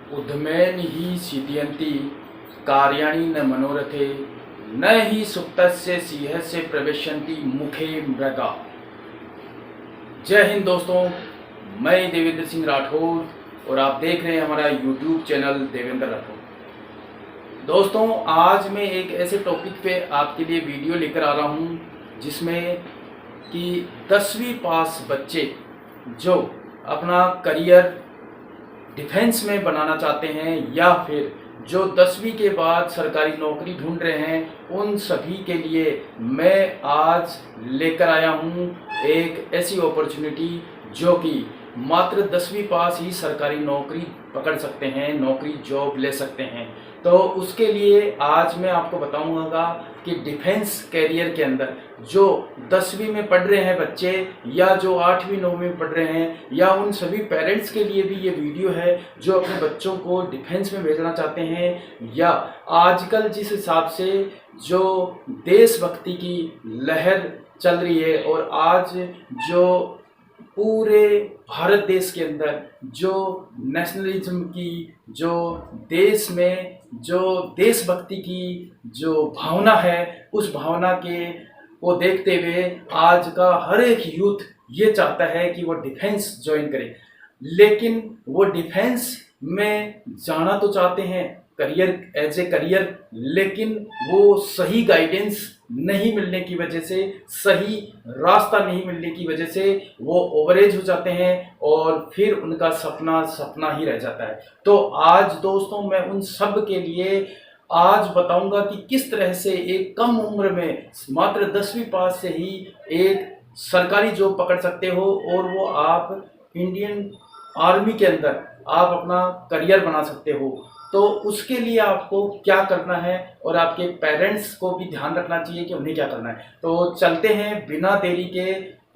उद्यमेन हि सिद्ध्यन्ति कार्याणि न मनोरथे न हि सुप्तस्य सिंहस्य प्रविशन्ति मुखे मृगा। जय हिंद दोस्तों, मैं देवेंद्र सिंह राठौर और आप देख रहे हैं हमारा यूट्यूब चैनल देवेंद्र राठौर। दोस्तों, आज मैं एक ऐसे टॉपिक पे आपके लिए वीडियो लेकर आ रहा हूँ जिसमें कि 10वीं पास बच्चे जो अपना करियर डिफेंस में बनाना चाहते हैं या फिर जो 10वीं के बाद सरकारी नौकरी ढूंढ रहे हैं, उन सभी के लिए मैं आज लेकर आया हूं एक ऐसी अपॉर्चुनिटी जो कि मात्र 10वीं पास ही सरकारी नौकरी पकड़ सकते हैं, नौकरी जॉब ले सकते हैं। तो उसके लिए आज मैं आपको बताऊंगा कि डिफेंस कैरियर के अंदर जो 10वीं में पढ़ रहे हैं बच्चे या जो 8वीं 9वीं में पढ़ रहे हैं या उन सभी पेरेंट्स के लिए भी ये वीडियो है जो अपने बच्चों को डिफेंस में भेजना चाहते हैं या आजकल जिस हिसाब से जो देशभक्ति की लहर चल रही है और आज जो पूरे भारत देश के अंदर जो नेशनलिज्म की, जो देश में जो देशभक्ति की जो भावना है, उस भावना के को देखते हुए आज का हर एक यूथ ये चाहता है कि वो डिफेंस ज्वाइन करे। लेकिन वो डिफेंस में जाना तो चाहते हैं करियर एज ए करियर, लेकिन वो सही गाइडेंस नहीं मिलने की वजह से, सही रास्ता नहीं मिलने की वजह से वो ओवरेज हो जाते हैं और फिर उनका सपना सपना ही रह जाता है। तो आज दोस्तों मैं उन सब के लिए आज बताऊंगा कि किस तरह से एक कम उम्र में मात्र 10वीं पास से ही एक सरकारी जॉब पकड़ सकते हो और वो आप इंडियन आर्मी के अंदर आप अपना करियर बना सकते हो। तो उसके लिए आपको क्या करना है और आपके पेरेंट्स को भी ध्यान रखना चाहिए कि उन्हें क्या करना है। तो चलते हैं, बिना देरी के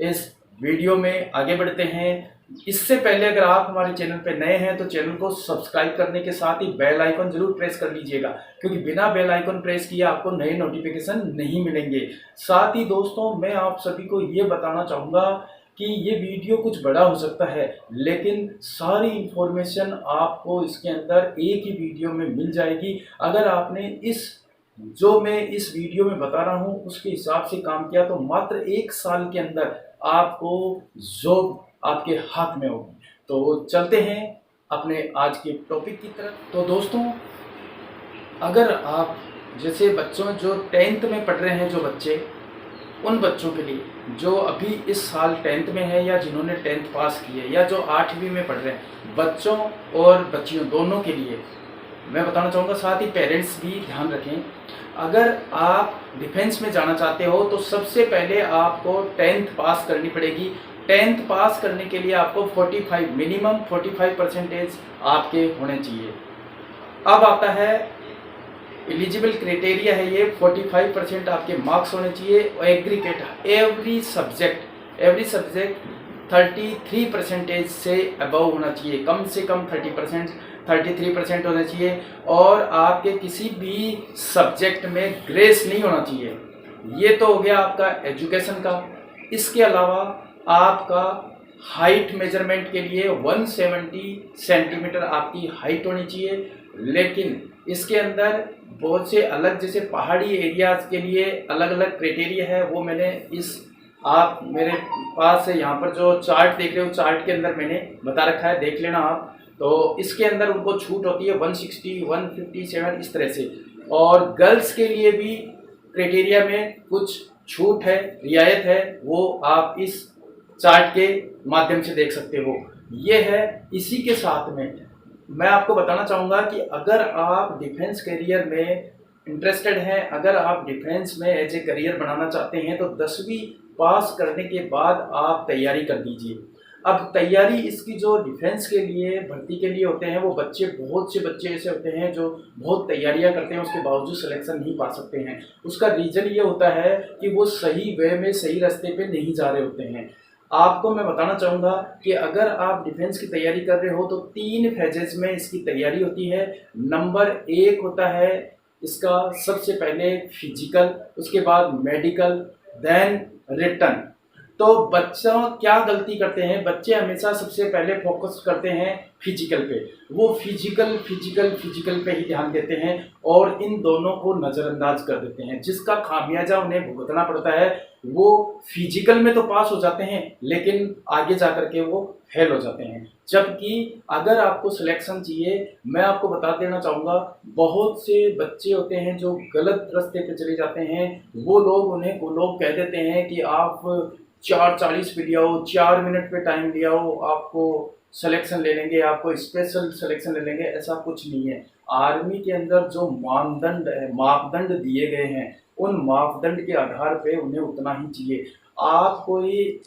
इस वीडियो में आगे बढ़ते हैं। इससे पहले अगर आप हमारे चैनल पे नए हैं तो चैनल को सब्सक्राइब करने के साथ ही बेल आइकन जरूर प्रेस कर लीजिएगा, क्योंकि बिना बेल आइकन प्रेस किए आपको नए नोटिफिकेशन नहीं मिलेंगे। साथ ही दोस्तों मैं आप सभी को ये बताना चाहूँगा कि ये वीडियो कुछ बड़ा हो सकता है, लेकिन सारी इंफॉर्मेशन आपको इसके अंदर एक ही वीडियो में मिल जाएगी अगर आपने जो मैं इस वीडियो में बता रहा हूँ उसके हिसाब से काम किया। तो मात्र 1 साल के अंदर आपको जॉब आपके हाथ में होगी। तो चलते हैं अपने आज के टॉपिक की तरफ। तो दोस्तों, अगर आप जैसे बच्चों जो 10th में पढ़ रहे हैं जो बच्चे, उन बच्चों के लिए जो अभी इस साल 10th में है या जिन्होंने 10th पास की है या जो 8वीं में पढ़ रहे हैं, बच्चों और बच्चियों दोनों के लिए मैं बताना चाहूँगा, साथ ही पेरेंट्स भी ध्यान रखें। अगर आप डिफेंस में जाना चाहते हो तो सबसे पहले आपको 10th पास करनी पड़ेगी। 10th पास करने के लिए आपको 45 मिनिमम 45% आपके होने चाहिए। अब आता है एलिजिबल क्राइटेरिया है, ये 45% आपके मार्क्स होने चाहिए। एग्रीगेट एवरी सब्जेक्ट 33% से अबव होना चाहिए, कम से कम 33% होना चाहिए। और आपके किसी भी सब्जेक्ट में ग्रेस नहीं होना चाहिए। ये तो हो गया आपका एजुकेशन का। इसके अलावा आपका हाइट मेजरमेंट के लिए 170 सेंटीमीटर आपकी हाइट होनी चाहिए। लेकिन इसके अंदर बहुत से अलग, जैसे पहाड़ी एरियाज के लिए अलग अलग क्राइटेरिया है, वो मैंने आप मेरे पास है यहाँ पर जो चार्ट देख रहे हो, चार्ट के अंदर मैंने बता रखा है, देख लेना आप। तो इसके अंदर उनको छूट होती है 160, 157 इस तरह से। और गर्ल्स के लिए भी क्राइटेरिया में कुछ छूट है, रियायत है, वो आप इस चार्ट के माध्यम से देख सकते हो। ये है। इसी के साथ में मैं आपको बताना चाहूँगा कि अगर आप डिफेंस करियर में इंटरेस्टेड हैं, अगर आप डिफेंस में एज ए करियर बनाना चाहते हैं तो 10वीं पास करने के बाद आप तैयारी कर दीजिए। अब तैयारी इसकी जो डिफेंस के लिए भर्ती के लिए होते हैं, वो बहुत से बच्चे ऐसे होते हैं जो बहुत तैयारियां करते हैं, उसके बावजूद सिलेक्शन नहीं पा सकते हैं। उसका रीज़न ये होता है कि वो सही वे में, सही रास्ते पे नहीं जा रहे होते हैं। आपको मैं बताना चाहूँगा कि अगर आप डिफेंस की तैयारी कर रहे हो तो 3 फेजेस में इसकी तैयारी होती है। नंबर 1 होता है इसका सबसे पहले फिजिकल, उसके बाद मेडिकल, देन रिटन। तो तो बच्चा क्या गलती करते हैं, बच्चे हमेशा सबसे पहले फोकस करते हैं फिजिकल पे, वो फिजिकल फिजिकल फिजिकल पे ही ध्यान देते हैं और इन दोनों को नज़रअंदाज कर देते हैं, जिसका खामियाजा उन्हें भुगतना पड़ता है। वो फिजिकल में तो पास हो जाते हैं लेकिन आगे जा कर के वो फेल हो जाते हैं। जबकि अगर आपको सिलेक्शन चाहिए, मैं आपको बता देना चाहूँगा, बहुत से बच्चे होते हैं जो गलत रास्ते पे चले जाते हैं। वो लोग कह देते हैं कि आप 4:40 पे ले आओ, 4 मिनट पे टाइम ले आओ, आपको सिलेक्शन ले लेंगे, आपको स्पेशल सिलेक्शन ले लेंगे। ऐसा कुछ नहीं है। आर्मी के अंदर जो मापदंड दिए गए हैं, उन मापदंड के आधार पे उन्हें उतना ही चाहिए। आप कोई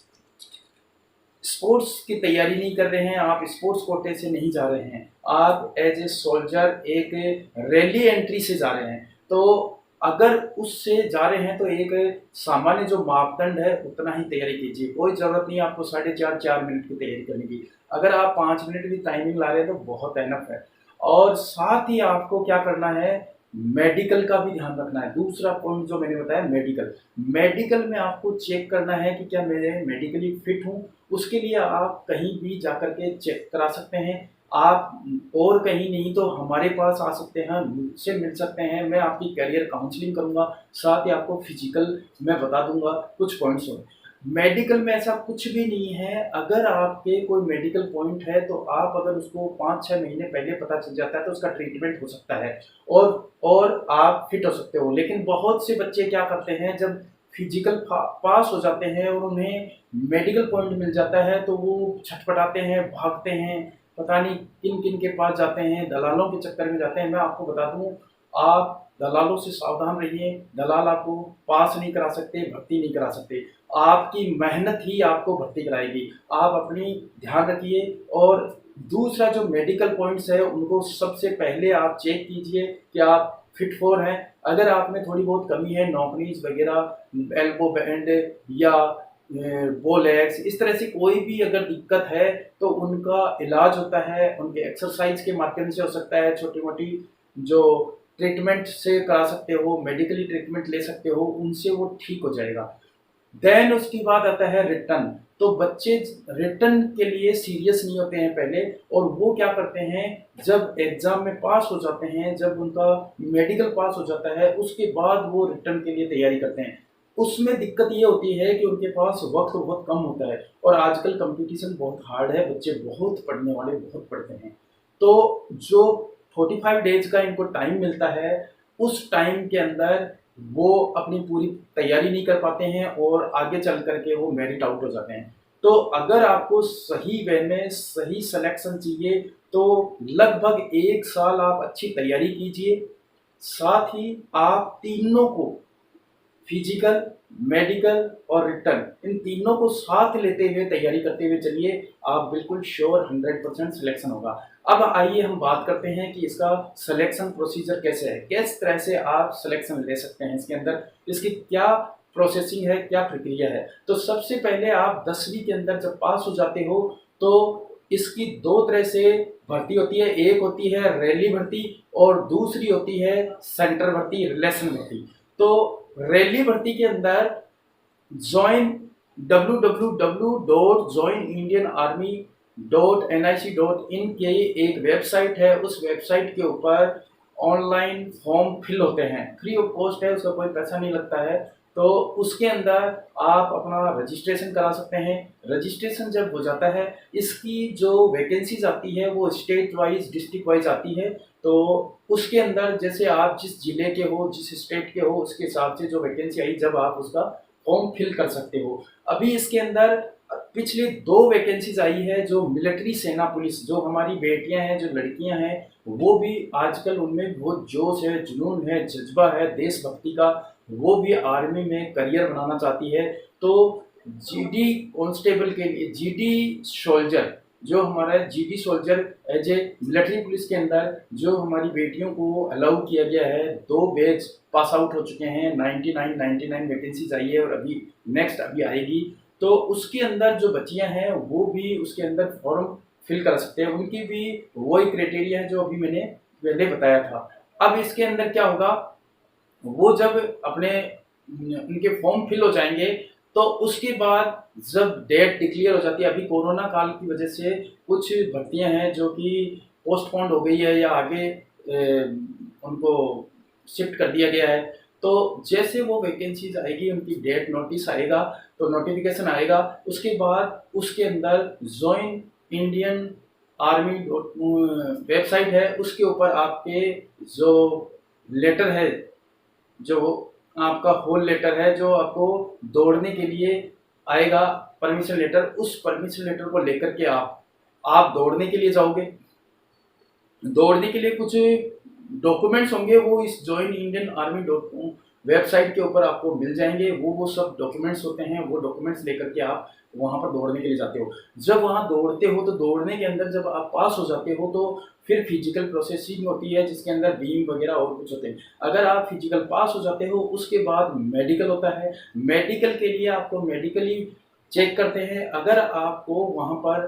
स्पोर्ट्स की तैयारी नहीं कर रहे हैं, आप स्पोर्ट्स कोटे से नहीं जा रहे हैं, आप एज ए सोल्जर एक रैली एंट्री से जा रहे हैं। तो अगर उससे जा रहे हैं तो एक सामान्य जो मापदंड है उतना ही तैयारी कीजिए। कोई ज़रूरत नहीं आपको 4.5 मिनट की तैयारी करने की। अगर आप 5 मिनट की टाइमिंग ला रहे हैं तो बहुत एनफ है। और साथ ही आपको क्या करना है, मेडिकल का भी ध्यान रखना है। दूसरा पॉइंट जो मैंने बताया, मेडिकल में आपको चेक करना है कि क्या मैं मेडिकली फिट हूँ। उसके लिए आप कहीं भी जाकर के चेक करा सकते हैं। आप और कहीं नहीं तो हमारे पास आ सकते हैं, मुझसे मिल सकते हैं, मैं आपकी करियर काउंसलिंग करूँगा, साथ ही आपको फिजिकल मैं बता दूंगा कुछ पॉइंट्स हो। मेडिकल में ऐसा कुछ भी नहीं है। अगर आपके कोई मेडिकल पॉइंट है तो आप अगर उसको 5-6 महीने पहले पता चल जाता है तो उसका ट्रीटमेंट हो सकता है और आप फिट हो सकते हो। लेकिन बहुत से बच्चे क्या करते हैं, जब फिजिकल पास हो जाते हैं और उन्हें मेडिकल पॉइंट मिल जाता है तो वो छटपटाते हैं, भागते हैं, पता नहीं किन किन के पास जाते हैं, दलालों के चक्कर में जाते हैं। मैं आपको बता दूं, आप दलालों से सावधान रहिए। दलाल आपको पास नहीं करा सकते, भर्ती नहीं करा सकते। आपकी मेहनत ही आपको भर्ती कराएगी। आप अपनी ध्यान रखिए। और दूसरा जो मेडिकल पॉइंट्स है उनको सबसे पहले आप चेक कीजिए कि आप फिट फॉर हैं। अगर आप में थोड़ी बहुत कमी है, नॉकनीज वगैरह, एल्बो बैंड या बोलेक्स, इस तरह से कोई भी अगर दिक्कत है तो उनका इलाज होता है, उनके एक्सरसाइज के माध्यम से हो सकता है। छोटी मोटी जो ट्रीटमेंट से करा सकते हो, मेडिकली ट्रीटमेंट ले सकते हो, उनसे वो ठीक हो जाएगा। देन उसके बाद आता है रिटर्न। तो बच्चे रिटर्न के लिए सीरियस नहीं होते हैं पहले, और वो क्या करते हैं, जब एग्जाम में पास हो जाते हैं, जब उनका मेडिकल पास हो जाता है, उसके बाद वो रिटर्न के लिए तैयारी करते हैं। उसमें दिक्कत ये होती है कि उनके पास वक्त बहुत कम होता है और आजकल कंपटीशन बहुत हार्ड है, बच्चे बहुत पढ़ने वाले बहुत पढ़ते हैं। तो जो 45 डेज का इनको टाइम मिलता है, उस टाइम के अंदर वो अपनी पूरी तैयारी नहीं कर पाते हैं और आगे चल करके वो मेरिट आउट हो जाते हैं। तो अगर आपको सही वे में सही सिलेक्शन चाहिए तो लगभग 1 साल आप अच्छी तैयारी कीजिए। साथ ही आप तीनों को, फिजिकल, मेडिकल और रिटर्न, इन तीनों को साथ लेते हुए तैयारी करते हुए चलिए, आप बिल्कुल श्योर 100% सिलेक्शन होगा। अब आइए हम बात करते हैं कि इसका सिलेक्शन प्रोसीजर कैसे है, किस तरह से आप सिलेक्शन ले सकते हैं इसके अंदर, इसकी क्या प्रोसेसिंग है, क्या प्रक्रिया है। तो सबसे पहले आप 10वीं के अंदर जब पास हो जाते हो तो इसकी 2 तरह से भर्ती होती है। एक होती है रैली भर्ती और दूसरी होती है सेंटर भर्ती, रिलेशन भर्ती। तो रैली भर्ती के अंदर ज्वाइन www.joinindianarmy.nic.in के एक वेबसाइट है। उस वेबसाइट के ऊपर ऑनलाइन फॉर्म फिल होते हैं, फ्री ऑफ कॉस्ट है, उसका कोई पैसा नहीं लगता है। तो उसके अंदर आप अपना रजिस्ट्रेशन करा सकते हैं। रजिस्ट्रेशन जब हो जाता है, इसकी जो वैकेंसीज आती है वो स्टेट वाइज, डिस्ट्रिक्ट वाइज आती है। तो उसके अंदर जैसे आप जिस जिले के हो, जिस स्टेट के हो, उसके हिसाब से जो वैकेंसी आई, जब आप उसका फॉर्म फिल कर सकते हो। अभी इसके अंदर पिछले 2 वैकेंसीज आई है जो मिलिट्री, सेना पुलिस, जो हमारी बेटियां हैं, जो लड़कियां हैं, वो भी आजकल उनमें बहुत जोश है, जुनून है, जज्बा है देशभक्ति का, वो भी आर्मी में करियर बनाना चाहती है। तो जीडी कांस्टेबल के लिए, जीडी सोल्जर, जो हमारा GD soldier as a military police के अंदर जो हमारी बेटियों को अलाउ किया गया है, 2 बैच पास आउट हो चुके हैं, 99 वैकेंसीज आई है और अभी नेक्स्ट अभी आएगी। तो उसके अंदर जो बच्चियां हैं वो भी उसके अंदर फॉर्म फिल कर सकते हैं। उनकी भी वही क्राइटेरिया है जो अभी मैंने पहले बताया था। अब इसके अंदर क्या होगा, वो जब अपने उनके फॉर्म फिल हो जाएंगे तो उसके बाद जब डेट डिक्लेयर हो जाती है, अभी कोरोना काल की वजह से कुछ भर्तियां हैं जो कि पोस्टपोन्ड हो गई है या आगे उनको शिफ्ट कर दिया गया है। तो जैसे वो वैकेंसीज आएगी, उनकी डेट नोटिस आएगा, तो नोटिफिकेशन आएगा, उसके बाद उसके अंदर ज्वाइन इंडियन आर्मी वेबसाइट है, उसके ऊपर आपके जो लेटर है, जो आपका होल लेटर है, जो आपको दौड़ने के लिए आएगा परमिशन लेटर, उस परमिशन लेटर को लेकर के आप दौड़ने के लिए जाओगे। दौड़ने के लिए कुछ डॉक्यूमेंट्स होंगे, वो इस ज्वाइन इंडियन आर्मी वेबसाइट के ऊपर आपको मिल जाएंगे। वो सब डॉक्यूमेंट्स होते हैं, वो डॉक्यूमेंट्स लेकर के आप वहाँ पर दौड़ने के लिए जाते हो। जब वहाँ दौड़ते हो तो दौड़ने के अंदर जब आप पास हो जाते हो तो फिर फिजिकल प्रोसेसिंग होती है, जिसके अंदर बीम वगैरह और कुछ होते हैं। अगर आप फिजिकल पास हो जाते हो, उसके बाद मेडिकल होता है। मेडिकल के लिए आपको मेडिकली चेक करते हैं। अगर आपको वहाँ पर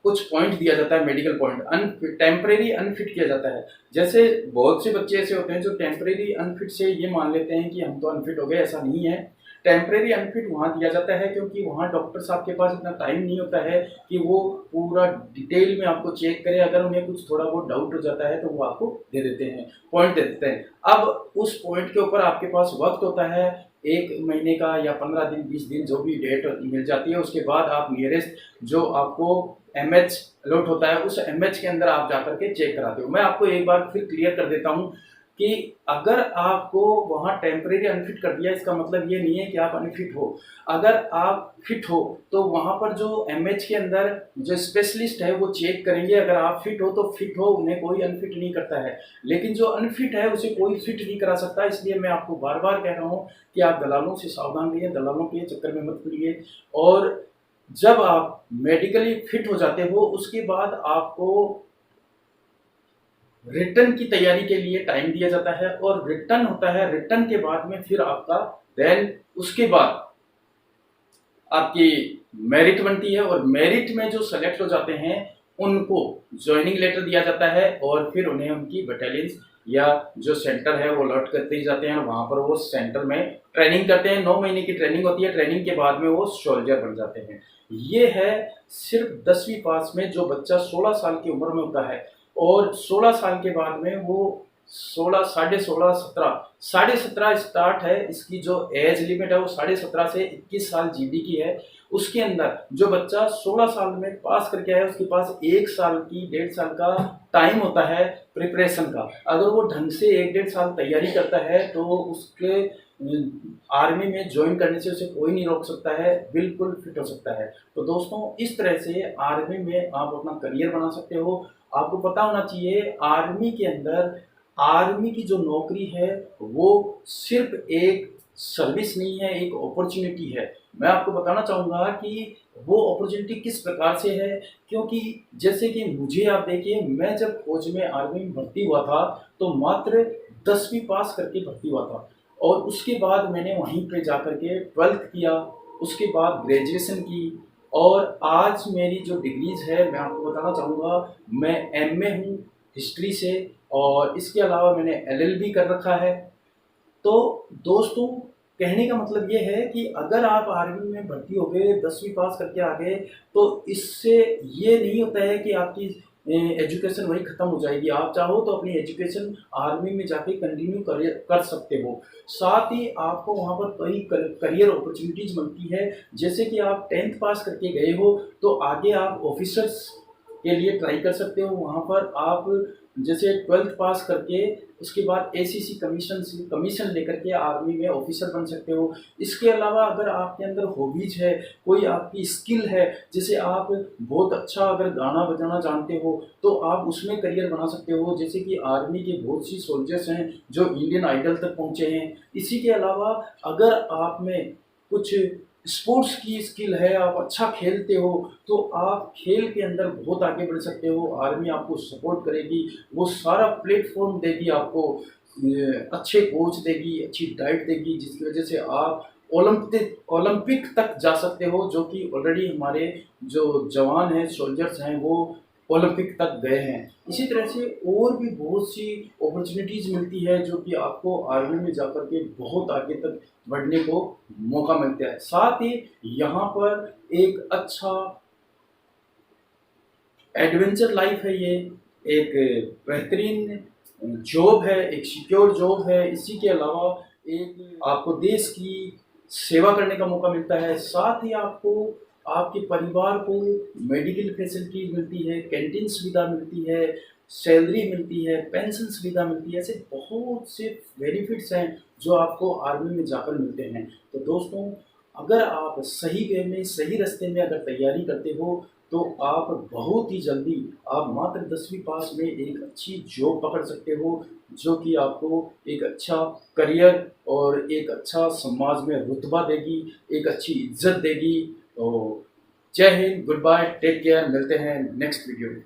कुछ पॉइंट दिया जाता है, मेडिकल पॉइंट टेम्परेरी अनफिट किया जाता है। जैसे बहुत से बच्चे ऐसे होते हैं जो टेम्परेरी अनफिट से ये मान लेते हैं कि हम तो अनफिट हो गए, ऐसा नहीं है। टेम्परेरी अनफिट वहाँ दिया जाता है क्योंकि वहाँ डॉक्टर साहब के पास इतना टाइम नहीं होता है कि वो पूरा डिटेल में आपको चेक करे। अगर उन्हें कुछ थोड़ा बहुत डाउट हो जाता है तो वो आपको दे देते हैं, पॉइंट दे देते हैं। अब उस पॉइंट के ऊपर आपके पास वक्त होता है 1 महीने का या 15 दिन 20 दिन, जो भी डेट मिल जाती है। उसके बाद आप नियरेस्ट जो आपको एमएच अलॉट होता है, उस एमएच के अंदर आप जाकर के चेक कराते हो। मैं आपको एक बार फिर क्लियर कर देता हूँ कि अगर आपको वहाँ टेम्परेरी अनफिट कर दिया, इसका मतलब ये नहीं है कि आप अनफिट हो। अगर आप फिट हो तो वहाँ पर जो एमएच के अंदर जो स्पेशलिस्ट है वो चेक करेंगे। अगर आप फिट हो तो फिट हो, उन्हें कोई अनफिट नहीं करता है। लेकिन जो अनफिट है उसे कोई फिट नहीं करा सकता। इसलिए मैं आपको बार बार कह रहा हूँ कि आप दलालों से सावधान रहिए, दलालों के चक्कर में मत पड़िए। और जब आप मेडिकली फिट हो जाते हो, उसके बाद आपको रिटर्न की तैयारी के लिए टाइम दिया जाता है और रिटर्न होता है। रिटर्न के बाद में फिर आपका देन उसके बाद आपकी मेरिट बनती है और मेरिट में जो सेलेक्ट हो जाते हैं उनको ज्वाइनिंग लेटर दिया जाता है और फिर उन्हें उनकी बटालियंस या जो सेंटर है वो अलॉट करते ही जाते हैं। वहाँ पर वो सेंटर में ट्रेनिंग करते हैं। 9 महीने की ट्रेनिंग होती है। ट्रेनिंग के बाद में वो सोल्जर बन जाते हैं। ये है सिर्फ 10वीं पास में जो बच्चा 16 साल की उम्र में होता है और 16 साल के बाद में वो 16, 16.5, 17, 17.5 स्टार्ट है। इसकी जो एज लिमिट है वो 17.5 से 21 साल जीडी की है। उसके अंदर जो बच्चा 16 साल में पास करके आया, उसके पास 1 साल की 1.5 साल का टाइम होता है प्रिपरेशन का। अगर वो ढंग से 1-1.5 साल तैयारी करता है तो उसके आर्मी में ज्वाइन करने से उसे कोई नहीं रोक सकता है, बिल्कुल फिट हो सकता है। तो दोस्तों, इस तरह से आर्मी में आप अपना करियर बना सकते हो। आपको पता होना चाहिए आर्मी के अंदर, आर्मी की जो नौकरी है वो सिर्फ एक सर्विस नहीं है, एक अपॉर्चुनिटी है। मैं आपको बताना चाहूँगा कि वो अपॉर्चुनिटी किस प्रकार से है, क्योंकि जैसे कि मुझे आप देखिए, मैं जब फौज में आर्मी में भर्ती हुआ था तो मात्र 10वीं पास करके भर्ती हुआ था और उसके बाद मैंने वहीं पे जाकर के 12th किया, उसके बाद ग्रेजुएशन की और आज मेरी जो डिग्रीज है मैं आपको बताना चाहूँगा, मैं एमए हूँ हिस्ट्री से और इसके अलावा मैंने एलएलबी कर रखा है। तो दोस्तों, कहने का मतलब ये है कि अगर आप आर्मी में भर्ती हो गए, 10वीं पास करके आ गए, तो इससे ये नहीं होता है कि आपकी एजुकेशन वही ख़त्म हो जाएगी। आप चाहो तो अपनी एजुकेशन आर्मी में जाके कंटिन्यू कर सकते हो। साथ ही आपको वहाँ पर कई करियर अपॉर्चुनिटीज़ मिलती है। जैसे कि आप 10th पास करके गए हो तो आगे आप ऑफिसर्स के लिए ट्राई कर सकते हो। वहाँ पर आप जैसे 12th पास करके उसके बाद एसीसी कमीशन लेकर के आर्मी में ऑफिसर बन सकते हो। इसके अलावा अगर आपके अंदर हॉबीज है, कोई आपकी स्किल है, जैसे आप बहुत अच्छा अगर गाना बजाना जानते हो तो आप उसमें करियर बना सकते हो। जैसे कि आर्मी के बहुत सी सोल्जर्स हैं जो इंडियन आइडल तक पहुँचे हैं। इसी के अलावा अगर आप में कुछ स्पोर्ट्स की स्किल है, आप अच्छा खेलते हो, तो आप खेल के अंदर बहुत आगे बढ़ सकते हो। आर्मी आपको सपोर्ट करेगी, वो सारा प्लेटफॉर्म देगी आपको, अच्छे कोच देगी, अच्छी डाइट देगी, जिसकी वजह से आप ओलंपिक तक जा सकते हो। जो कि ऑलरेडी हमारे जो जवान हैं, सोल्जर्स हैं, वो ओलंपिक तक गए हैं। इसी तरह से और भी बहुत सी अपॉर्चुनिटीज़ मिलती है जो कि आपको आर्मी में जाकर के बहुत आगे तक बढ़ने को मौका मिलता है। साथ ही यहाँ पर एक अच्छा एडवेंचर लाइफ है, ये एक बेहतरीन जॉब है, एक सिक्योर जॉब है। इसी के अलावा एक आपको देश की सेवा करने का मौका मिलता है। साथ ही आपको आपके परिवार को मेडिकल फैसिलिटीज मिलती है, कैंटीन सुविधा मिलती है, सैलरी मिलती है, पेंशन सुविधा मिलती है। ऐसे बहुत से बेनिफिट्स हैं जो आपको आर्मी में जाकर मिलते हैं। तो दोस्तों, अगर आप सही वे में, सही रास्ते में अगर तैयारी करते हो तो आप बहुत ही जल्दी, आप मात्र 10वीं पास में एक अच्छी जॉब पकड़ सकते हो जो कि आपको एक अच्छा करियर और एक अच्छा समाज में रुतबा देगी, एक अच्छी इज्जत देगी। तो जय हिंद, गुड बाय, टेक केयर, मिलते हैं नेक्स्ट वीडियो में।